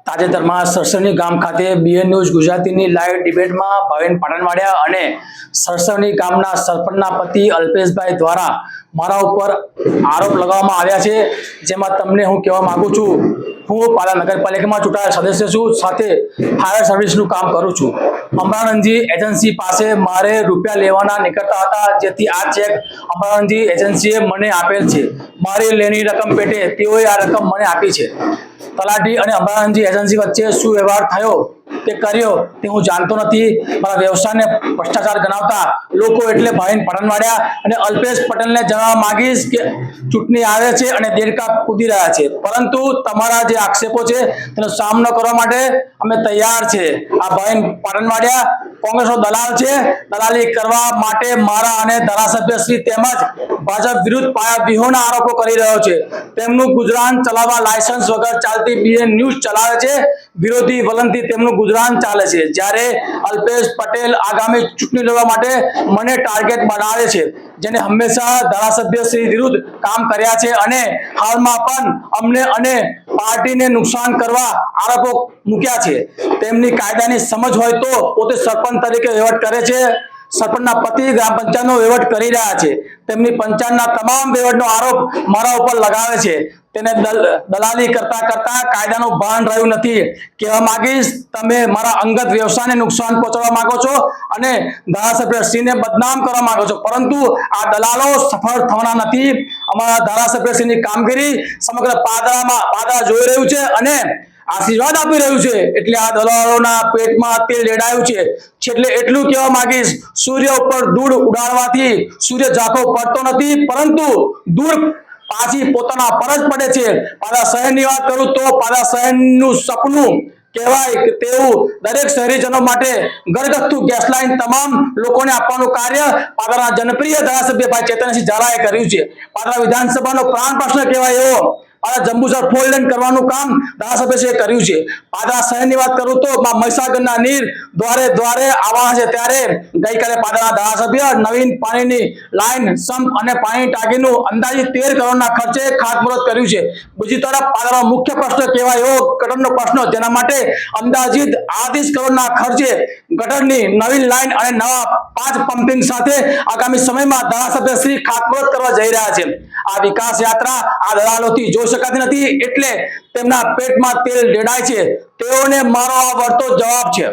તાજેતરમાં સરસવની ગામ ખાતે બીએન ન્યૂઝ ગુજરાતીની લાઈવ ડિબેટમાં ભાવિન પાટણવાડિયા અને સરસવની ગામના સરપંચના પતિ અલ્પેશભાઈ દ્વારા મારા ઉપર આરોપ લગાવવામાં આવ્યા છે, જેમાં તમને હું કહેવા માંગુ છું, હું પાલા નગરપાલિકામાં ચૂંટાયેલ સદસ્ય છું, સાથે ફાયર સર્વિસનું કામ કરું છું. અમરાનંદજી એજન્સી પાસે મારે રૂપિયા લેવાના નીકળતા હતા, જેથી આ ચેક અમરાનંદજી એજન્સીએ મને આપેલ છે. મારી લેની રકમ પેટે તેઓએ આ રકમ મને આપી છે. તલાટી અને અમરાનંદજી એજન્સી વચ્ચે શું વ્યવહાર થયો તે કર્યો તે હું જાણતો નથી. મારા વ્યવસાયને ભ્રષ્ટાચાર ગણાવતા લોકો એટલે ભાવિન પાટણવાડિયા અને અલ્પેશ પટેલને જણાવવા માંગીશ કે ચૂંટણી આવે છે અને દેડકા કૂદી રહ્યા છે, પરંતુ તમારા જે આક્ષેપો છે તેનો સામનો કરવા માટે અમે તૈયાર છે. આ ભાવિન પાટણવાડિયા કોંગ્રેસનો દલાલ છે. દલાલી કરવા માટે મારા અને ધારાસભ્ય શ્રી તેમજ ભાજપ વિરુદ્ધ પાયા વિહોણા આરોપો કરી રહ્યો છે. તેમનું ગુજરાન ચલાવવા લાયસન્સ વગર ચાલતી બીએન ન્યૂઝ ચલાવે છે. વિરોધી વલણથી તેમનું ગુજરાન ચાલે છે, જ્યારે અલ્પેશ પટેલ આગામી ચૂંટણી લડવા માટે મને ટાર્ગેટ બનાવે છે, જેને હંમેશા ધારાસભ્ય શ્રી વિરુદ્ધ કામ કર્યા છે અને હાલમાં પણ અમને અને પાર્ટીને નુકસાન કરવા આરોપો મૂક્યા છે. તેમની કાયદાની સમજ હોય તો પોતે સરપંચ તરીકે વહીવટ કરે છે. સરપંચના પતિ ગ્રામ પંચાયતનો વહીવટ કરી રહ્યા છે. તેમની પંચાયતના તમામ વહીવટનો આરોપ મારા ઉપર લગાવે છે. તેને દલાલી કરતા કાયદાનું ભાન રહ્યું નથી. કહેવા માંગીશ, તમે મારા અંગત વ્યવસાયને નુકસાન પહોંચાડવા માંગો છો અને ધારાસભ્યશ્રીને બદનામ કરવા માંગો છો, પરંતુ આ દલાલો સફળ થવાના નથી. અમારા ધારાસભ્યશ્રીની કામગીરી સમગ્ર પાદરા જોઈ રહ્યું છે અને આશીર્વાદ આપી રહ્યું છે, એટલે આ દલાલોના પેટમાં તેલ રેડાયું છે. એટલે એટલું કહેવા માંગીશ, સૂર્ય ઉપર ધૂળ ઉડાડવાથી સૂર્ય ઝાંખો પડતો નથી, પરંતુ ધૂળ પાછી પોતાના પર જ પડે છે. પાદરા શહેરની વાત કરું તો પાદરા શહેરનું સપનું કહેવાય કે તેવું દરેક શહેરીજનો માટે ઘરગથ્થુ ગેસ લાઈન તમામ લોકોને આપવાનું કાર્ય પાદરાના જનપ્રિય ધારાસભ્ય ભાઈ ચેતનસિંહ ઝાલાએ કર્યું છે. પાદરા વિધાનસભાનો પ્રાણ પ્રશ્ન કહેવાય એવો પાદરા જંબુસર ફોર લેન કરવાનું કામ ધારાસભ્યશ્રીએ કર્યું છે. પાદરા શહેરની વાત કરું તો મહીસાગરના નીર દ્વારે દ્વારે આવવાના છે, ત્યારે ગઈકાલે પાદરાના ધારાસભ્ય નવીન પાણીની લાઈન સંપ અને પાણી ટાંકીનું અંદાજિત 13 કરોડના ખર્ચે ખાતમુહૂર્ત કર્યું છે. બીજી તરફ પાદરાનો મુખ્ય પ્રશ્ન કહેવાય એવો ગટરનો પ્રશ્ન, જેના માટે અંદાજિત 38 કરોડના ખર્ચે ગટરની નવીન લાઈન અને નવા 5 પમ્પિંગ સાથે આગામી સમયમાં ધારાસભ્ય શ્રી ખાતમુહૂર્ત કરવા જઈ રહ્યા છે. આ વિકાસ યાત્રા આ દલાલોથી જોઈ શકાતી નથી, એટલે તેમના પેટમાં તેલ રેડાય છે. તેઓને મારો આ વળતો જવાબ છે.